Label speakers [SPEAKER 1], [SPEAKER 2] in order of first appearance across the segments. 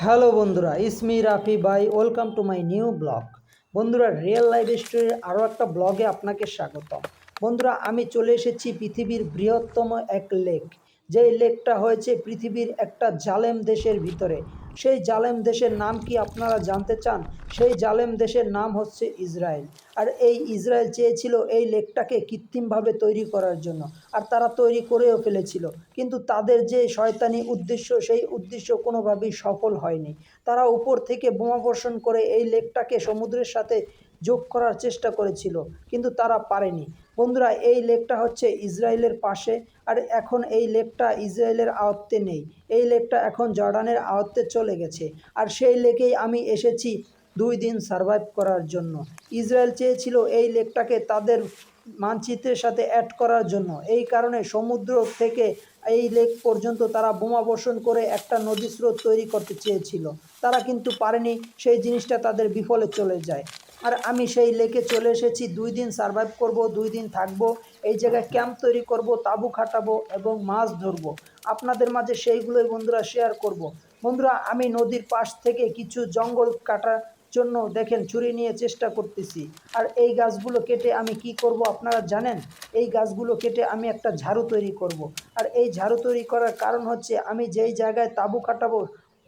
[SPEAKER 1] Hello বন্ধুরা, ইসমি রাফি ভাই, welcome to my new blog. বন্ধুরা, রিয়েল লাইফ স্টোরির আরও একটা ব্লগে আপনাকে স্বাগতম। বন্ধুরা, আমি চলে এসেছি পৃথিবীর বৃহত্তম এক লেক। যেই লেকটা হয়েছে পৃথিবীর একটা জালেম দেশের ভিতরে। সেই জালেম দেশের নাম কি আপনারা জানতে চান? সেই জালেম দেশের নাম হচ্ছে ইসরায়েল। আর এই ইসরায়েল চেয়েছিল এই লেকটাকে কৃত্রিমভাবে তৈরি করার জন্য, আর তারা তৈরি করেও ফেলেছিল। কিন্তু তাদের যে শয়তানি উদ্দেশ্য, সেই উদ্দেশ্য কোনোভাবেই সফল হয়নি। তারা উপর থেকে বোমাবর্ষণ করে এই লেকটাকে সমুদ্রের সাথে যোগ করার চেষ্টা করেছিল, কিন্তু তারা পারেনি। বন্ধুরা, এই লেকটা হচ্ছে ইসরায়েলের পাশে। আর এখন এই লেকটা ইসরায়েলের আয়ত্তে নেই। এই লেকটা এখন জর্ডানের আয়ত্তে চলে গেছে। আর সেই লেকেই আমি এসেছি 2 দিন সার্ভাইভ করার জন্য। ইসরায়েল চেয়েছিল এই লেকটাকে তাদের মানচিত্রের সাথে অ্যাড করার জন্য। এই কারণে সমুদ্র থেকে এই লেক পর্যন্ত তারা বোমাবর্ষণ করে একটা নদী স্রোত তৈরি করতে চেয়েছিল। তারা কিন্তু পারেনি, সেই জিনিসটা তাদের বিফলে চলে যায়। আর আমি সেই লেকে চলে এসেছি, 2 দিন সার্ভাইভ করব, 2 দিন থাকবো। এই জায়গায় ক্যাম্প তৈরি করব, তাঁবু খাটাবো এবং মাছ ধরবো। আপনাদের মাঝে সেইগুলোই বন্ধুরা শেয়ার করব। বন্ধুরা, আমি নদীর পাশ থেকে কিছু জঙ্গল কাটার জন্য দেখেন ছুরি নিয়ে চেষ্টা করতেছি। আর এই গাছগুলো কেটে আমি কি করব আপনারা জানেন? এই গাছগুলো কেটে আমি একটা ঝাড়ু তৈরি করব। আর এই ঝাড়ু তৈরি করার কারণ হচ্ছে, আমি যেই জায়গায় তাঁবু কাটাবো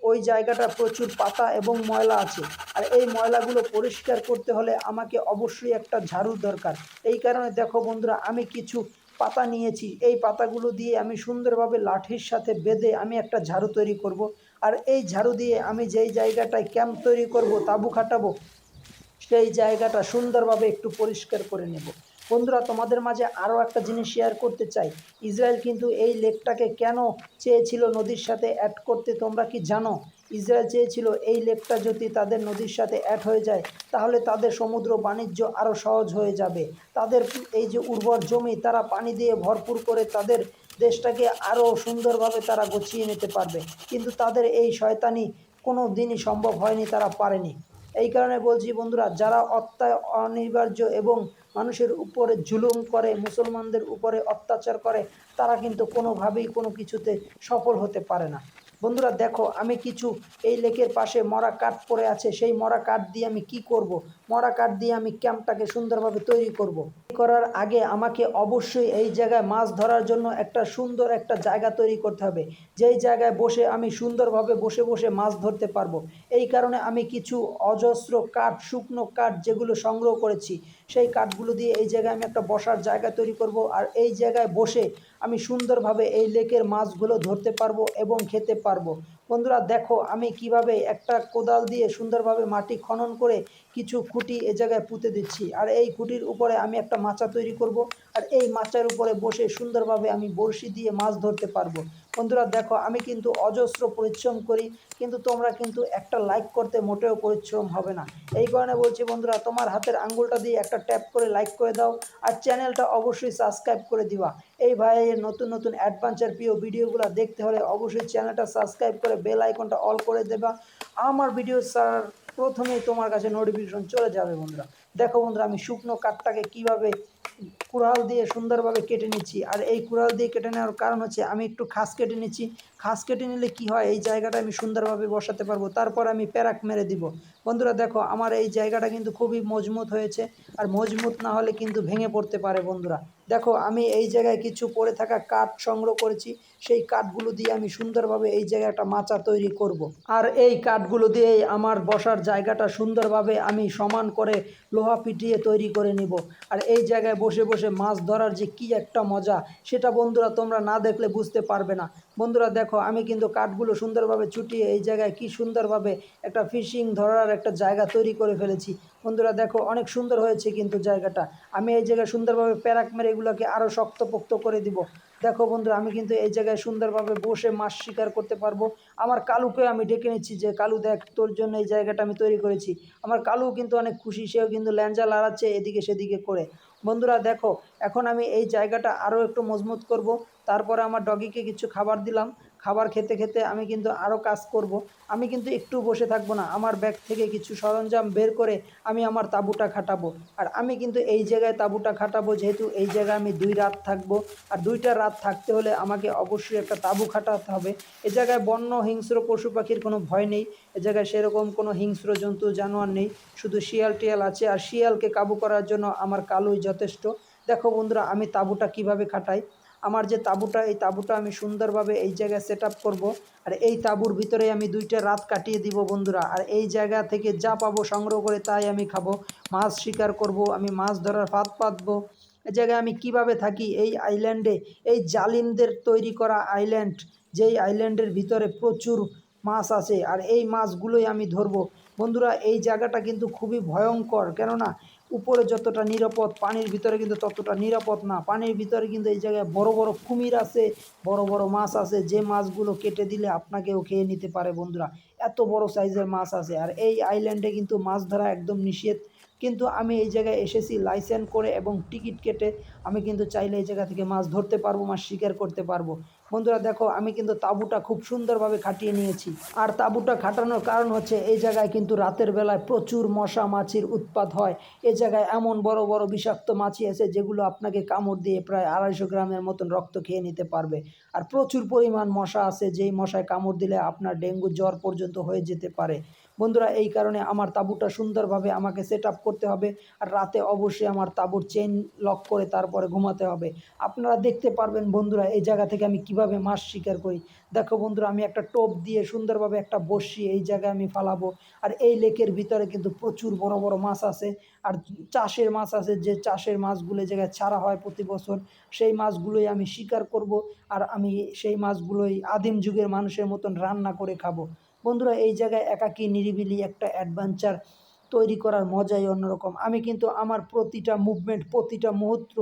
[SPEAKER 1] ওই জায়গাটা প্রচুর পাতা এবং ময়লা আছে। আর এই ময়লাগুলো পরিষ্কার করতে হলে আমাকে অবশ্যই একটা ঝাড়ু দরকার। এই কারণে দেখো বন্ধুরা, আমি কিছু পাতা নিয়েছি। এই পাতাগুলো দিয়ে আমি সুন্দরভাবে লাঠির সাথে বেঁধে আমি একটা ঝাড়ু তৈরি করব। আর এই ঝাড়ু দিয়ে আমি যেই জায়গাটায় ক্যাম্প তৈরি করব, তাঁবু খাটাবো, সেই জায়গাটা সুন্দরভাবে একটু পরিষ্কার করে নেব। বন্ধুরা, তোমাদের মাঝে আরও একটা জিনিস শেয়ার করতে চাই। ইসরায়েল কিন্তু এই লেকটাকে কেন চেয়েছিল নদীর সাথে অ্যাড করতে, তোমরা কি জানো? ইসরায়েল চেয়েছিল এই লেকটা যদি তাদের নদীর সাথে অ্যাড হয়ে যায়, তাহলে তাদের সমুদ্র বাণিজ্য আরও সহজ হয়ে যাবে। তাদের এই যে উর্বর জমি, তারা পানি দিয়ে ভরপুর করে তাদের দেশটাকে আরও সুন্দরভাবে তারা গুছিয়ে নিতে পারবে। কিন্তু তাদের এই শয়তানি কোনো দিনই সম্ভব হয়নি, তারা পারেনি। এই কারণে বলছি বন্ধুরা, যারা অনিবার্য এবং মানুষের উপরে জুলুম করে, মুসলমানদের উপরে অত্যাচার করে, তারা কিন্তু কোনোভাবেই কোনো কিছুতে সফল হতে পারে না। বন্ধুরা দেখো, আমি কিছু এই লেকের পাশে মরা কাঠ পড়ে আছে, সেই মরা কাঠ দিয়ে আমি কি করব? মরা কাঠ দিয়ে আমি ক্যাম্পটাকে সুন্দরভাবে তৈরি করব। করার আগে আমাকে অবশ্যই এই জায়গায় মাছ ধরার জন্য একটা সুন্দর একটা জায়গা তৈরি করতে হবে, যেই জায়গায় বসে আমি সুন্দরভাবে বসে বসে মাছ ধরতে পারবো। এই কারণে আমি কিছু অজস্র কাঠ, শুকনো কাঠ যেগুলো সংগ্রহ করেছি, সেই কাঠগুলো দিয়ে এই জায়গায় আমি একটা বসার জায়গা তৈরি করব। আর এই জায়গায় বসে আমি সুন্দরভাবে এই লেকের মাছগুলো ধরতে পারবো এবং খেতে পারবো। বন্ধুরা দেখো, আমি কিভাবে একটা কোদাল দিয়ে সুন্দরভাবে মাটি খনন করে কিছু খুঁটি এ জায়গায় পুঁতে দিচ্ছি। আর এই খুঁটির উপরে আমি একটা মাচা তৈরি করব। আর এই মাচার উপরে বসে সুন্দরভাবে আমি বড়শি দিয়ে মাছ ধরতে পারবো। বন্ধুরা দেখো, আমি কিন্তু অজস্র পরিশ্রম করি, কিন্তু তোমরা কিন্তু একটা লাইক করতে মোটেও পরিশ্রম হবে না। এই কারণে বলছি বন্ধুরা, তোমার হাতের আঙ্গুলটা দিয়ে একটা ট্যাপ করে লাইক করে দাও। আর চ্যানেলটা অবশ্যই সাবস্ক্রাইব করে দিবা। এই ভাইয়ের নতুন নতুন অ্যাডভেঞ্চার প্রিয় ভিডিওগুলো দেখতে হলে অবশ্যই চ্যানেলটা সাবস্ক্রাইব করে বেল আইকনটা অল করে দেবা। আমার ভিডিও ছাড়ার প্রথমেই তোমার কাছে নোটিফিকেশন চলে যাবে। বন্ধুরা দেখো, বন্ধুরা আমি শুকনো কাঠটাকে কিভাবে কুড়াল দিয়ে সুন্দরভাবে কেটে নিচ্ছি। আর এই কুড়াল দিয়ে কেটে নেওয়ার কারণ হচ্ছে, আমি একটু খাস কেটে নিচ্ছি। খাস কেটে নিলে কি হয়, এই জায়গাটা আমি সুন্দরভাবে বসাতে পারবো। তারপর আমি প্যারাক মেরে দিব। বন্ধুরা দেখো, আমার এই জায়গাটা কিন্তু খুবই মজবুত হয়েছে। আর মজবুত না হলে কিন্তু ভেঙে পড়তে পারে। বন্ধুরা দেখো, আমি এই জায়গায় কিছু পড়ে থাকা কাঠ সংগ্রহ করেছি। সেই কাঠগুলো দিয়ে আমি সুন্দরভাবে এই জায়গায় একটা মাচা তৈরি করব। আর এই কাঠগুলো দিয়েই আমার বসার জায়গাটা সুন্দরভাবে আমি সমান করে লোহা পিটিয়ে তৈরি করে নিব। আর এই জায়গায় বসে বসে মাছ ধরার যে কি একটা মজা, সেটা বন্ধুরা তোমরা না দেখলে বুঝতে পারবে না। বন্ধুরা দেখো, আমি কিন্তু কাঠগুলো সুন্দরভাবে ছুটিয়ে এই জায়গায় কি সুন্দরভাবে একটা ফিশিং ধরার একটা জায়গা তৈরি করে ফেলেছি। বন্ধুরা দেখো, অনেক সুন্দর হয়েছে কিন্তু জায়গাটা। আমি এই জায়গায় সুন্দরভাবে প্যারাক মেরে এগুলোকে আরও শক্তপোক্ত করে দিব। দেখো বন্ধুরা, আমি কিন্তু এই জায়গায় সুন্দরভাবে বসে মাছ শিকার করতে পারবো। আমার কালুকে আমি ডেকে নিচ্ছি যে, কালু দেখ, তোর জন্য এই জায়গাটা আমি তৈরি করেছি। আমার কালু কিন্তু অনেক খুশি, সেও কিন্তু ল্যাঞ্জা লাড়াচ্ছে এদিকে সেদিকে করে। বন্ধুরা দেখো, এখন আমি এই জায়গাটা আরও একটু মজবুত করব। তারপরে আমার ডগিকে কিছু খাবার দিলাম। খাবার খেতে খেতে আমি কিন্তু আরও কাজ করব। আমি কিন্তু একটু বসে থাকবো না, আমার ব্যাগ থেকে কিছু সরঞ্জাম বের করে আমি আমার তাঁবুটা খাটাবো। আর আমি কিন্তু এই জায়গায় তাঁবুটা খাটাবো, যেহেতু এই জায়গায় আমি 2 রাত থাকবো। আর 2টা রাত থাকতে হলে আমাকে অবশ্যই একটা তাঁবু খাটাতে হবে। এ জায়গায় বন্য হিংস্র পশু পাখির কোনো ভয় নেই, এ জায়গায় সেরকম কোনো হিংস্র জন্তু জানোয়ার নেই, শুধু শিয়াল টিয়াল আছে। আর শিয়ালকে কাবু করার জন্য আমার কালুই যথেষ্ট। দেখো বন্ধুরা, আমি তাঁবুটা কিভাবে খাটাই। আমার যে তাঁবুটা, এই তাঁবুটা আমি সুন্দরভাবে এই জায়গায় সেট আপ করবো। আর এই তাঁবুর ভিতরে আমি 2টা রাত কাটিয়ে দিব বন্ধুরা। আর এই জায়গা থেকে যা পাবো সংগ্রহ করে তাই আমি খাবো। মাছ শিকার করব, আমি মাছ ধরার ফাঁদ পাতবো। এই জায়গায় আমি কিভাবে থাকি এই আইল্যান্ডে, এই জালিমদের তৈরি করা আইল্যান্ড, যেই আইল্যান্ডের ভিতরে প্রচুর মাছ আছে আর এই মাছগুলোই আমি ধরবো। বন্ধুরা, এই জায়গাটা কিন্তু খুবই ভয়ঙ্কর, কেননা উপরে যতটা নিরাপদ পানির ভিতরে কিন্তু ততটা নিরাপদ না। পানির ভিতরে কিন্তু এই জায়গায় বড় বড় কুমির আছে, বড় বড় মাছ আছে, যে মাছগুলো কেটে দিলে আপনাকেও খেয়ে নিতে পারে বন্ধুরা। এত বড় সাইজের মাছ আছে। আর এই আইল্যান্ডে কিন্তু মাছ ধরা একদম নিষেধ। কিন্তু আমি এই জায়গায় এসেছি লাইসেন্স করে এবং টিকিট কেটে। আমি কিন্তু চাইলে এই জায়গা থেকে মাছ ধরতে পারবো, মাছ শিকার করতে পারবো। বন্ধুরা দেখো, আমি কিন্তু তাঁবুটা খুব সুন্দরভাবে খাটিয়ে নিয়েছি। আর তাঁবুটা খাটানোর কারণ হচ্ছে এই জায়গায় কিন্তু রাতের বেলায় প্রচুর মশা মাছির উৎপাত হয়। এ জায়গায় এমন বড় বড় বিষাক্ত মাছি আছে যেগুলো আপনাকে কামড় দিয়ে প্রায় 250 গ্রামের মতন রক্ত খেয়ে নিতে পারবে। আর প্রচুর পরিমাণ মশা আছে, যেই মশায় কামড় দিলে আপনার ডেঙ্গু জ্বর পর্যন্ত হয়ে যেতে পারে। বন্ধুরা, এই কারণে আমার তাঁবুটা সুন্দরভাবে আমাকে সেট আপ করতে হবে। আর রাতে অবশ্যই আমার তাঁবুর চেইন লক করে তারপরে ঘুমাতে হবে। আপনারা দেখতে পারবেন বন্ধুরা এই জায়গা থেকে আমি কিভাবে মাছ শিকার করি। দেখো বন্ধুরা, আমি একটা টোপ দিয়ে সুন্দরভাবে একটা বড়শি এই জায়গায় আমি ফালাবো। আর এই লেকের ভিতরে কিন্তু প্রচুর বড় বড় মাছ আছে। আর চাষের মাছ আছে, যে চাষের মাছগুলো এই জায়গায় ছাড়া হয় প্রতি বছর, সেই মাছগুলোই আমি শিকার করব। আর আমি সেই মাছগুলোই আদিম যুগের মানুষের মতন রান্না করে খাবো। বন্ধুরা, এই জায়গায় একাকী নিরিবিলি একটা অ্যাডভেঞ্চার তৈরি করার মজাই অন্যরকম। আমি কিন্তু আমার প্রতিটা মুভমেন্ট, প্রতিটা মুহূর্ত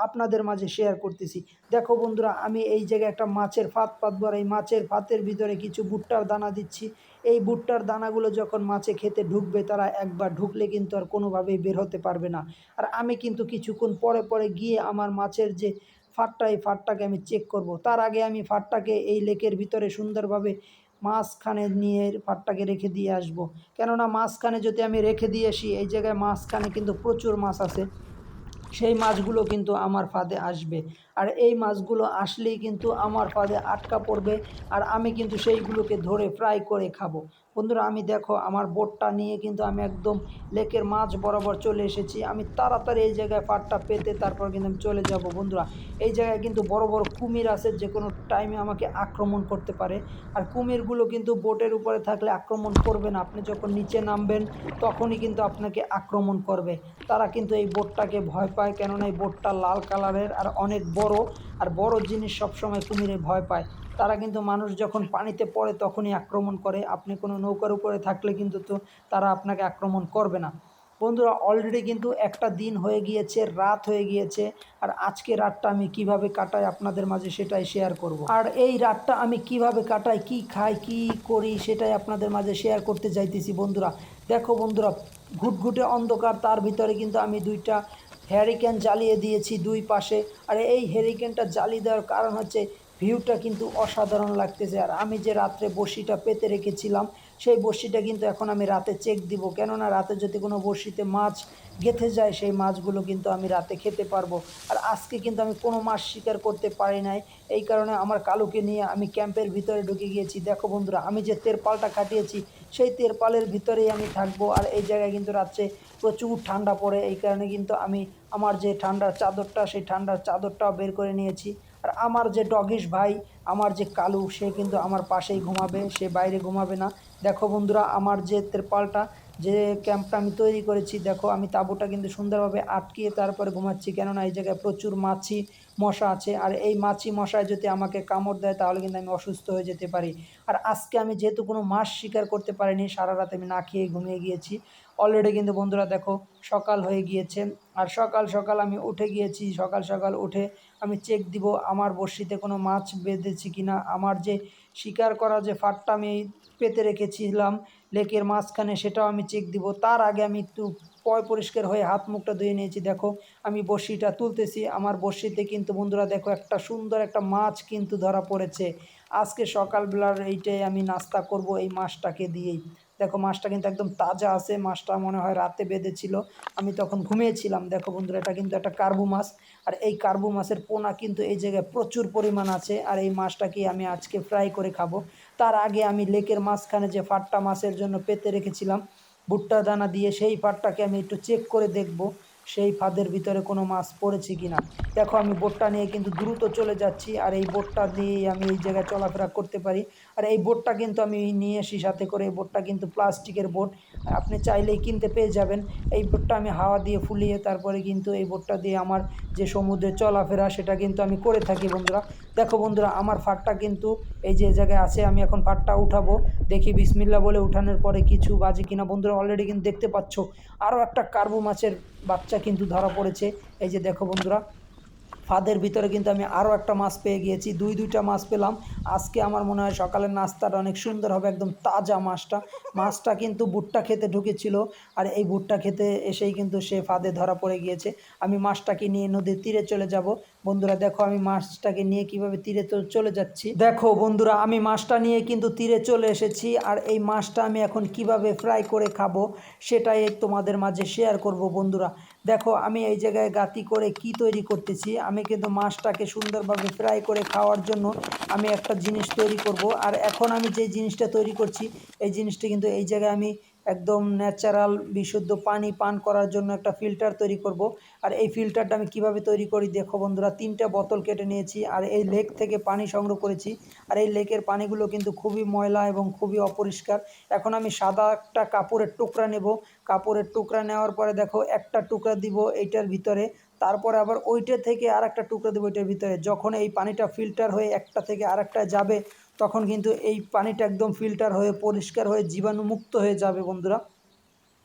[SPEAKER 1] আপনাদের মাঝে শেয়ার করতেছি। দেখো বন্ধুরা, আমি এই জায়গায় একটা মাছের ফাঁদ পাতবো। আর এই মাছের ফাঁদের ভিতরে কিছু ভুট্টার দানা দিচ্ছি। এই ভুট্টার দানাগুলো যখন মাছে খেতে ঢুকবে, তারা একবার ঢুকলে কিন্তু আর কোনোভাবেই বের হতে পারবে না। আর আমি কিন্তু কিছুক্ষণ পরে পরে গিয়ে আমার মাছের যে ফাঁদটা, এই ফাঁদটাকে আমি চেক করব। তার আগে আমি ফাঁদটাকে এই লেকের ভিতরে সুন্দরভাবে মাঝখানে নিয়ে ফাঁদটাকে রেখে দিয়ে আসবো। কেননা মাঝখানে যদি আমি রেখে দিয়ে আসি, এই জায়গায় মাঝখানে কিন্তু প্রচুর মাছ আছে, সেই মাছগুলো কিন্তু আমার ফাঁদে আসবে। আর এই মাছগুলো আসলেই কিন্তু আমার ফাঁদে আটকা পড়বে। আর আমি কিন্তু সেইগুলোকে ধরে ফ্রাই করে খাবো। বন্ধুরা, আমি দেখো আমার বোটটা নিয়ে কিন্তু আমি একদম লেকের মাঝ বরাবর চলে এসেছি। আমি তাড়াতাড়ি এই জায়গায় ফাঁদটা পেতে তারপর কিন্তু আমি চলে যাব। বন্ধুরা, এই জায়গায় কিন্তু বড় বড় কুমির আছে, যে কোনো টাইমে আমাকে আক্রমণ করতে পারে। আর কুমিরগুলো কিন্তু বোটের উপরে থাকলে আক্রমণ করবে না, আপনি যখন নিচে নামবেন তখনই কিন্তু আপনাকে আক্রমণ করবে। তারা কিন্তু এই বোটটাকে ভয় পায়, কেননা এই বোটটা লাল কালারের আর অনেক বড়। আর বড় জিনিস সবসময় কুমিরে ভয় পায়। তারা কিন্তু মানুষ যখন পানিতে পড়ে তখনই আক্রমণ করে। আপনি কোনো নৌকার উপরে থাকলে কিন্তু তারা আপনাকে আক্রমণ করবে না। বন্ধুরা, অলরেডি কিন্তু একটা দিন হয়ে গিয়েছে, রাত হয়ে গিয়েছে। আর আজকে রাতটা আমি কিভাবে কাটাই আপনাদের মাঝে সেটাই শেয়ার করব। আর এই রাতটা আমি কিভাবে কাটাই, কি খাই, কি করি, সেটাই আপনাদের মাঝে শেয়ার করতে যাইতেছি। বন্ধুরা দেখো, বন্ধুরা ঘুটঘুটে অন্ধকার, তার ভিতরে কিন্তু আমি 2টা হ্যারিকেন জ্বালিয়ে দিয়েছি 2 পাশে। আর এই হ্যারিকেনটা জ্বালিয়ে দেওয়ার কারণ হচ্ছে ভিউটা কিন্তু অসাধারণ লাগতেছে। আর আমি যে রাত্রে বড়শিটা পেতে রেখেছিলাম, সেই বড়শিটা কিন্তু এখন আমি রাতে চেক দিব, কেননা রাতে যদি কোনো বড়শিতে মাছ গেঁথে যায়, সেই মাছগুলো কিন্তু আমি রাতে খেতে পারবো। আর আজকে কিন্তু আমি কোনো মাছ শিকার করতে পারি নাই, এই কারণে আমার কালুকে নিয়ে আমি ক্যাম্পের ভিতরে ঢুকে গিয়েছি। দেখো বন্ধুরা, আমি যে তেরপালটা কাটিয়েছি, সেই তেরপালের ভিতরেই আমি থাকবো। আর এই জায়গায় কিন্তু রাত্রে প্রচুর ঠান্ডা পড়ে, এই কারণে কিন্তু আমি আমার যে ঠান্ডার চাদরটা, সেই ঠান্ডার চাদরটাও বের করে নিয়েছি। আর আমার যে ডগিস ভাই, আমার যে কালু, সে কিন্তু আমার পাশেই ঘুমাবে, সে বাইরে ঘুমাবে না। দেখো বন্ধুরা, আমার যে তেরপালটা, যে ক্যাম্পটা আমি তৈরি করেছি, দেখো আমি তাঁবুটা কিন্তু সুন্দরভাবে আটকিয়ে তারপরে ঘুমাচ্ছি, কেননা এই জায়গায় প্রচুর মাছি মশা আছে। আর এই মাছি মশায় যদি আমাকে কামড় দেয় তাহলে কিন্তু আমি অসুস্থ হয়ে যেতে পারি। আর আজকে আমি যেহেতু কোনো মাছ শিকার করতে পারিনি, সারা রাত আমি না খেয়ে ঘুমিয়ে গিয়েছি। অলরেডি কিন্তু বন্ধুরা দেখো সকাল হয়ে গিয়েছে। আর সকাল সকাল আমি উঠে গিয়েছি। সকাল সকাল উঠে আমি চেক দিব আমার বড়শিতে কোনো মাছ বেঁধেছি কিনা। আমার যে শিকার করা যে ফাঁদটা আমি পেতে রেখেছিলাম লেকের মাঝখানে, সেটাও আমি চেক দিব। তার আগে আমি একটু পয় পরিষ্কার হয়ে হাত মুখটা ধুয়ে নিয়েছি। দেখো আমি বড়শিটা তুলতেছি, আমার বড়শিতে কিন্তু বন্ধুরা দেখো একটা সুন্দর একটা মাছ কিন্তু ধরা পড়েছে। আজকে সকালবেলার এইটাই আমি নাস্তা করব এই মাছটাকে দিয়েই। দেখো মাছটা কিন্তু একদম তাজা আছে, মাছটা মনে হয় রাতে বেঁধেছিল, আমি তখন ঘুমিয়েছিলাম। দেখো বন্ধুরা এটা কিন্তু একটা কার্বু মাছ, আর এই কার্বু মাছের পোনা কিন্তু এই জায়গায় প্রচুর পরিমাণ আছে। আর এই মাছটাকে আমি আজকে ফ্রাই করে খাবো। তার আগে আমি লেকের মাঝখানে যে ফাটটা মাছের জন্য পেতে রেখেছিলাম ভুট্টা দানা দিয়ে, সেই ফাটটাকে আমি একটু চেক করে দেখব সেই ফাঁদের ভিতরে কোনো মাছ পড়েছে কিনা। দেখো আমি বোটটা নিয়ে কিন্তু দ্রুত চলে যাচ্ছি, আর এই বোটটা দিয়েই আমি এই জায়গায় চলাফেরা করতে পারি। আর এই বোটটা কিন্তু আমি নিয়ে আসি সাথে করে, এই বোটটা কিন্তু প্লাস্টিকের বোট, আপনি চাইলেই কিনতে পেয়ে যাবেন। এই বোটটা আমি হাওয়া দিয়ে ফুলিয়ে তারপরে কিন্তু এই বোটটা দিয়ে আমার যে সমুদ্রে চলাফেরা সেটা কিন্তু আমি করে থাকি বন্ধুরা। দেখো বন্ধুরা আমার ফাটটা কিন্তু এই যে জায়গায় আছে, আমি এখন ফাটটা উঠাবো, দেখি বিসমিল্লা বলে উঠানোর পরে কিছু বাজে কিনা। বন্ধুরা অলরেডি কিন্তু দেখতে পাচ্ছ আরও একটা কার্বু মাছের বাচ্চা কিন্তু ধরা পড়েছে। এই যে দেখো বন্ধুরা ফাঁদের ভিতরে কিন্তু আমি আরও একটা মাছ পেয়ে গিয়েছি, দুইটা মাছ পেলাম। আজকে আমার মনে হয় সকালের নাস্তাটা অনেক সুন্দর হবে, একদম তাজা মাছটা। মাছটা কিন্তু ভুট্টা খেতে ঢুকেছিল, আর এই ভুট্টা খেতে এসেই কিন্তু সে ফাঁদে ধরা পড়ে গিয়েছে। আমি মাছটাকে নিয়ে নদীর তীরে চলে যাব। বন্ধুরা দেখো আমি মাছটাকে নিয়ে কিভাবে তীরে চলে যাচ্ছি। দেখো বন্ধুরা আমি মাছটা নিয়ে কিন্তু তীরে চলে এসেছি, আর এই মাছটা আমি এখন কিভাবে ফ্রাই করে খাবো সেটাই তোমাদের মাঝে শেয়ার করব বন্ধুরা। দেখো আমি এই জায়গায় গাতি করে কি তৈরি করতেছি, আমি কিন্তু মাছটাকে সুন্দরভাবে ফ্রাই করে খাওয়ার জন্য আমি একটা জিনিস তৈরি করব। আর এখন আমি যে জিনিসটা তৈরি করছি এই জিনিসটা কিন্তু এই জায়গায় আমি একদম ন্যাচারাল বিশুদ্ধ পানি পান করার জন্য একটা ফিল্টার তৈরি করব। আর এই ফিল্টারটা আমি কিভাবে তৈরি করি দেখো বন্ধুরা, 3টা বোতল কেটে নিয়েছি আর এই লেক থেকে পানি সংগ্রহ করেছি। আর এই লেকের পানিগুলো কিন্তু খুবই ময়লা এবং খুবই অপরিষ্কার। এখন আমি সাদা একটা কাপড়ের টুকরা নেব, কাপড়ের টুকরা নেওয়ার পরে দেখো একটা টুকরা দিব এইটার ভিতরে, তারপরে আবার ওইটা থেকে আর একটা টুকরা দেবো ওইটার ভিতরে। যখন এই পানিটা ফিল্টার হয়ে একটা থেকে আরেকটা যাবে তখন কিন্তু এই পানিটা একদম ফিল্টার হয়ে পরিষ্কার হয়ে জীবাণুমুক্ত হয়ে যাবে বন্ধুরা।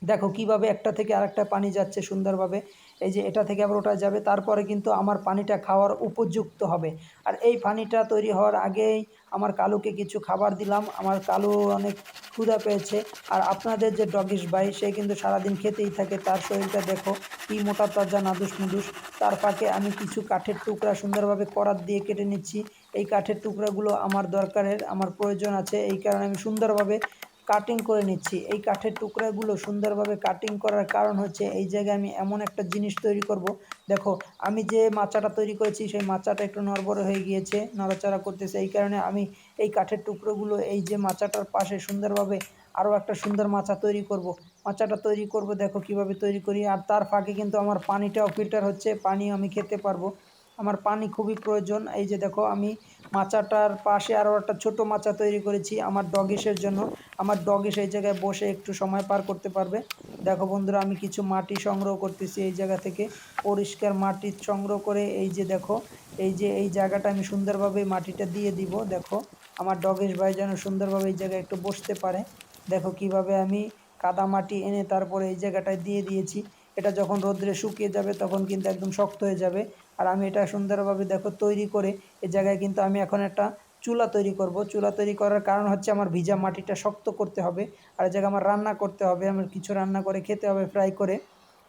[SPEAKER 1] দেখো কিভাবে একটা থেকে আরেকটা পানি যাচ্ছে সুন্দরভাবে, এই যে এটা থেকে আবার ওটা যাবে, তারপরে কিন্তু আমার পানিটা খাওয়ার উপযুক্ত হবে। আর এই পানিটা তৈরি হওয়ার আগেই আমার কালুকে কিছু খাবার দিলাম, আমার কালু অনেক ক্ষুধা পেয়েছে। আর আপনাদের যে ডগিস ভাই সে কিন্তু সারাদিন খেতেই থাকে, তার শরীরটা দেখো কি মোটা তাজা নাদুস নুদুস। তার ফাঁকে আমি কিছু কাঠের টুকরা সুন্দরভাবে করাত দিয়ে কেটে নিচ্ছি। এই কাঠের টুকরাগুলো আমার দরকারের, আমার প্রয়োজন আছে, এই কারণে আমি সুন্দরভাবে কাটিং করে নিচ্ছি। এই কাঠের টুকরাগুলো সুন্দরভাবে কাটিং করার কারণ হচ্ছে এই জায়গায় আমি এমন একটা জিনিস তৈরি করব। দেখো আমি যে মাচাটা তৈরি করেছি সেই মাচাটা একটু নড়বড়ে হয়ে গিয়েছে, নড়াচড়া করতেছে, এই কারণে আমি এই কাঠের টুকরোগুলো এই যে মাচাটার পাশে সুন্দরভাবে আরও একটা সুন্দর মাচা তৈরি করব। মাচাটা তৈরি করব দেখো কিভাবে তৈরি করি। আর তার ফাঁকে কিন্তু আমার পানিটাও ফিল্টার হচ্ছে, পানি আমি খেতে পারবো, আমার পানি খুবই প্রয়োজন। এই যে দেখো আমি মাচাটার পাশে আরও একটা ছোট মাচা তৈরি করেছি আমার ডগিসের জন্য, আমার ডগিস এই জায়গায় বসে একটু সময় পার করতে পারবে। দেখো বন্ধুরা আমি কিছু মাটি সংগ্রহ করতেছি এই জায়গা থেকে, পরিষ্কার মাটি সংগ্রহ করে এই যে দেখো এই যে এই জায়গাটা আমি সুন্দরভাবে মাটিটা দিয়ে দিব। দেখো আমার ডগিস ভাই যেন সুন্দরভাবে এই জায়গায় একটু বসতে পারে। দেখো কিভাবে আমি কাদা মাটি এনে তারপরে এই জায়গাটায় দিয়ে দিয়েছি। এটা যখন রোদ্রে শুকিয়ে যাবে তখন কিন্তু একদম শক্ত হয়ে যাবে। আর আমি এটা সুন্দরভাবে দেখো তৈরি করে এই জায়গায় কিন্তু আমি এখন একটা চুলা তৈরি করব। চুলা তৈরি করার কারণ হচ্ছে আমার ভিজা মাটিটা শক্ত করতে হবে, আর এই জায়গায় আমার রান্না করতে হবে, আমার কিছু রান্না করে খেতে হবে ফ্রাই করে।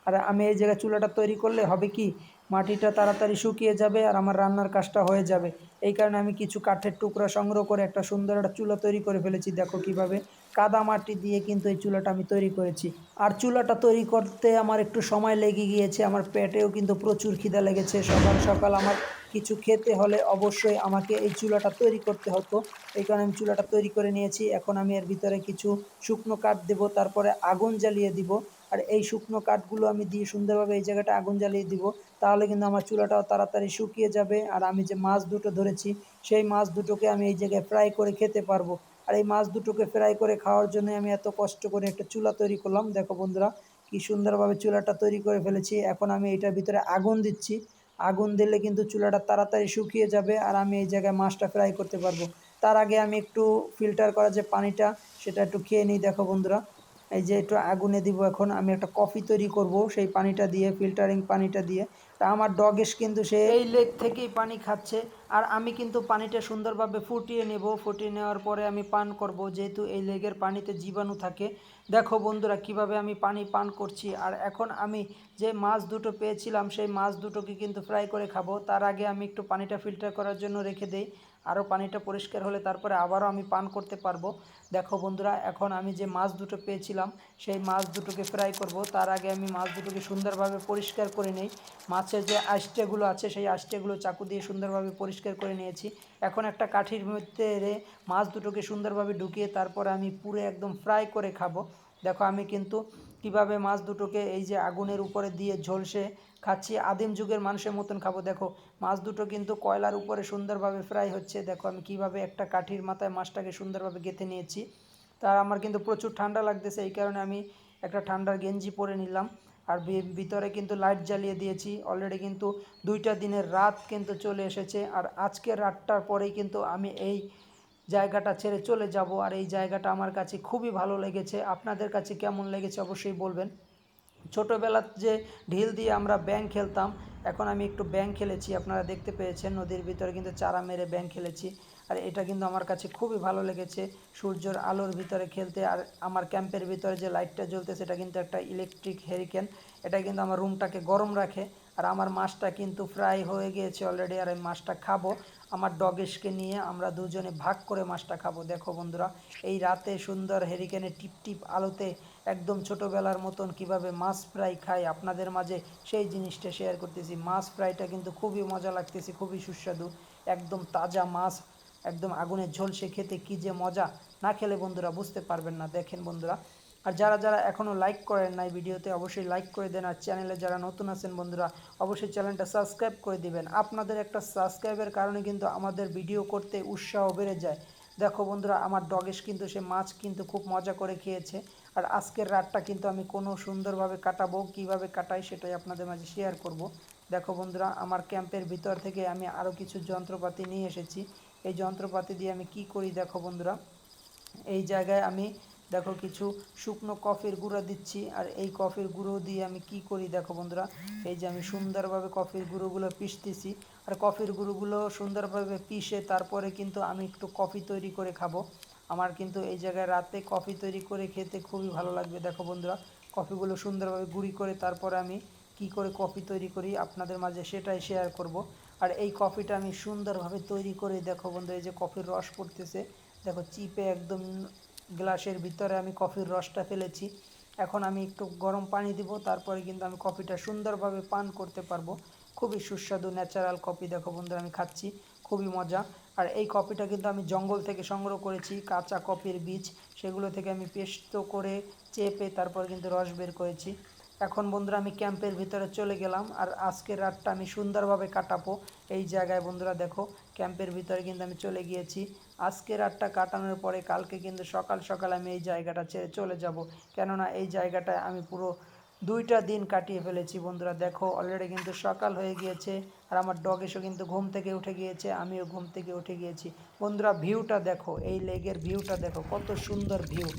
[SPEAKER 1] আর আমি এই জায়গায় চুলাটা তৈরি করলে হবে কি মাটিটা তাড়াতাড়ি শুকিয়ে যাবে আর আমার রান্নার কাজটা হয়ে যাবে। এই কারণে আমি কিছু কাঠের টুকরা সংগ্রহ করে একটা সুন্দর একটা চুলা তৈরি করে ফেলেছি। দেখো কিভাবে কাদা মাটি দিয়ে কিন্তু এই চুলাটা আমি তৈরি করেছি। আর চুলাটা তৈরি করতে আমার একটু সময় লেগে গিয়েছে, আমার পেটেও কিন্তু প্রচুর খিদা লেগেছে। সকাল সকাল আমার কিছু খেতে হলে অবশ্যই আমাকে এই চুলাটা তৈরি করতে হতো, এই কারণে আমি চুলাটা তৈরি করে নিয়েছি। এখন আমি এর ভিতরে কিছু শুকনো কাঠ দেব, তারপরে আগুন জ্বালিয়ে দিব। আর এই শুকনো কাঠগুলো আমি দিয়ে সুন্দরভাবে এই জায়গাটা আগুন জ্বালিয়ে দিব, তাহলে কিন্তু আমার চুলাটাও তাড়াতাড়ি শুকিয়ে যাবে। আর আমি যে মাছ দুটো ধরেছি সেই মাছ দুটোকে আমি এই জায়গায় ফ্রাই করে খেতে পারবো। আর এই মাছ দুটোকে ফ্রাই করে খাওয়ার জন্য আমি এত কষ্ট করে একটা চুলা তৈরি করলাম। দেখো বন্ধুরা কি সুন্দরভাবে চুলাটা তৈরি করে ফেলেছি। এখন আমি এটার ভিতরে আগুন দিচ্ছি, আগুন দিলে কিন্তু চুলাটা তাড়াতাড়ি শুকিয়ে যাবে আর আমি এই জায়গায় মাছটা ফ্রাই করতে পারবো। তার আগে আমি একটু ফিল্টার করা যে পানিটা সেটা একটু খেয়ে নিই। দেখো বন্ধুরা এই যে একটু আগুনে দিব। এখন আমি একটা কফি তৈরি করব সেই পানিটা দিয়ে, ফিল্টারিং পানিটা দিয়ে। তা আমার ডগেশ কিন্তু সে এই লেক থেকেই পানি খাচ্ছে, আর আমি কিন্তু পানিটা সুন্দরভাবে ফুটিয়ে নেব। ফুটিয়ে নেওয়ার পরে আমি পান করব, যেহেতু এই লেকের পানিতে জীবাণু থাকে। দেখো বন্ধুরা কিভাবে আমি পানি পান করছি। আর এখন আমি যে মাছ দুটো পেয়েছিলাম সেই মাছ দুটোকে কিন্তু ফ্রাই করে খাবো। তার আগে আমি একটু পানিটা ফিল্টার করার জন্য রেখে দেই, আরও পানিটা পরিষ্কার হলে তারপরে আবারও আমি পান করতে পারবো। দেখো বন্ধুরা, এখন আমি যে মাছ দুটো পেয়েছিলাম সেই মাছ দুটোকে ফ্রাই করব। তার আগে আমি মাছ দুটোকে সুন্দরভাবে পরিষ্কার করে নেই। মাছের যে আঁশটেগুলো আছে সেই আঁশটেগুলো চাকু দিয়ে সুন্দরভাবে পরিষ্কার করে নিয়েছি। এখন একটা কাঠির মধ্যে মাছ দুটোকে সুন্দরভাবে ঢুকিয়ে তারপরে আমি পুরো একদম ফ্রাই করে খাবো। দেখো আমি কিন্তু কিভাবে মাছ দুটোকে এই যে আগুনের উপরে দিয়ে ঝলসে খাচ্ছি, আদিম যুগের মানুষের মতন খাবো। দেখো মাছ দুটো কিন্তু কয়লার উপরে সুন্দরভাবে ফ্রাই হচ্ছে। দেখো আমি কিভাবে একটা কাঠির মাথায় মাছটাকে সুন্দরভাবে গেঁথে নিয়েছি। তার আমার কিন্তু প্রচুর ঠান্ডা লাগতেছে, এই কারণে আমি একটা ঠান্ডার গেঞ্জি পরে নিলাম। আর ভিতরে কিন্তু লাইট জ্বালিয়ে দিয়েছি। অলরেডি কিন্তু 2টা দিনের রাত কিন্তু চলে এসেছে, আর আজকের রাতটার পরেই কিন্তু আমি এই জায়গাটা ছেড়ে চলে যাব। আর এই জায়গাটা আমার কাছে খুবই ভালো লেগেছে। আপনাদের কাছে কেমন লেগেছে অবশ্যই বলবেন। ছোটোবেলার যে ঢিল দিয়ে আমরা ব্যাঙ খেলতাম, এখন আমি একটু ব্যাঙ খেলেছি, আপনারা দেখতে পেয়েছেন নদীর ভিতরে কিন্তু চারা মেরে ব্যাঙ খেলেছি। আর এটা কিন্তু আমার কাছে খুবই ভালো লেগেছে সূর্যের আলোর ভিতরে খেলতে। আর আমার ক্যাম্পের ভিতরে যে লাইটটা জ্বলতে সেটা কিন্তু একটা ইলেকট্রিক হেরিকেন, এটা কিন্তু আমার রুমটাকে গরম রাখে। আর আমার মাছটা কিন্তু ফ্রাই হয়ে গিয়েছে অলরেডি, আর আমি মাছটা খাবো আমার ডগেশকে নিয়ে। আমরা দুজনে ভাগ করে মাছটা খাবো। দেখো বন্ধুরা, এই রাতে সুন্দর হেরিকেনের টিপ টিপ আলোতে একদম ছোটোবেলার মতন কিভাবে মাছ ফ্রাই খাই আপনাদের মাঝে সেই জিনিসটা শেয়ার করতেছি। মাছ ফ্রাইটা কিন্তু খুবই মজা লাগতেছে, খুবই সুস্বাদু, একদম তাজা মাছ, একদম আগুনের ঝলসে খেতে কী যে মজা, না খেলে বন্ধুরা বুঝতে পারবেন না। দেখেন বন্ধুরা, আর যারা যারা এখনও লাইক করেন নাই ভিডিওতে অবশ্যই লাইক করে দেন। আর চ্যানেলে যারা নতুন আছেন বন্ধুরা অবশ্যই চ্যানেলটা সাবস্ক্রাইব করে দিবেন। আপনাদের একটা সাবস্ক্রাইবের কারণে কিন্তু আমাদের ভিডিও করতে উৎসাহ বেড়ে যায়। দেখো বন্ধুরা, আমার ডগেশ কিন্তু সে মাছ কিন্তু খুব মজা করে খেয়েছে। আর আজকের রাতটা কিন্তু আমি কোনো সুন্দরভাবে কাটাবো, কিভাবে কাটাই সেটাই আপনাদের মাঝে শেয়ার করব। দেখো বন্ধুরা, আমার ক্যাম্পের ভিতর থেকে আমি আরও কিছু যন্ত্রপাতি নিয়ে এসেছি। এই যন্ত্রপাতি দিয়ে আমি কি করি দেখো বন্ধুরা, এই জায়গায় আমি দেখো কিছু শুকনো কফির গুঁড়ো দিচ্ছি। আর এই কফির গুঁড়ো দিয়ে আমি কি করি দেখো বন্ধুরা, এই যে আমি সুন্দরভাবে কফির গুঁড়োগুলো পিষতেছি। আর কফির গুঁড়োগুলো সুন্দরভাবে পিষে তারপরে কিন্তু আমি একটু কফি তৈরি করে খাবো। আমার কিন্তু এই জায়গায় রাতে কফি তৈরি করে খেতে খুবই ভালো লাগবে। দেখো বন্ধুরা, কফিগুলো সুন্দরভাবে গুঁড়ি করে তারপরে আমি কি করে কফি তৈরি করি আপনাদের মাঝে সেটাই শেয়ার করব। আর এই কফিটা আমি সুন্দরভাবে তৈরি করে দেখো বন্ধুরা, এই যে কফির রস পড়তেছে, দেখো চিপে একদম গ্লাসের ভিতরে আমি কফির রসটা ফেলেছি। এখন আমি একটু গরম পানি দিব, তারপরে কিন্তু আমি কফিটা সুন্দরভাবে পান করতে পারবো। খুবই সুস্বাদু ন্যাচারাল কফি দেখো বন্ধুরা আমি খাচ্ছি, খুবই মজা। আর এই কফিটা কিন্তু আমি জঙ্গল থেকে সংগ্রহ করেছি, কাঁচা কফির বীজ, সেগুলো থেকে আমি পেস্ট করে চেপে তারপর কিন্তু রস বের করেছি। এখন বন্ধুরা আমি ক্যাম্পের ভিতরে চলে গেলাম, আর আজকের রাতটা আমি সুন্দরভাবে কাটাবো এই জায়গায়। বন্ধুরা দেখো, ক্যাম্পের ভিতরে কিন্তু আমি চলে গিয়েছি। আজকের রাতটা কাটানোর পরে কালকে কিন্তু সকাল সকাল আমি এই জায়গাটা ছেড়ে চলে যাব, কেননা এই জায়গাটায় আমি পুরো 2টা দিন কাটিয়ে ফেলেছি। বন্ধুরা দেখো, অলরেডি কিন্তু সকাল হয়ে গিয়েছে, আর আমার ডগ এসে কিন্তু ঘুম থেকে উঠে গিয়েছে, আমিও ঘুম থেকে উঠে গিয়েছি। বন্ধুরা ভিউটা দেখো, এই লেকের ভিউটা দেখো, কত সুন্দর ভিউ।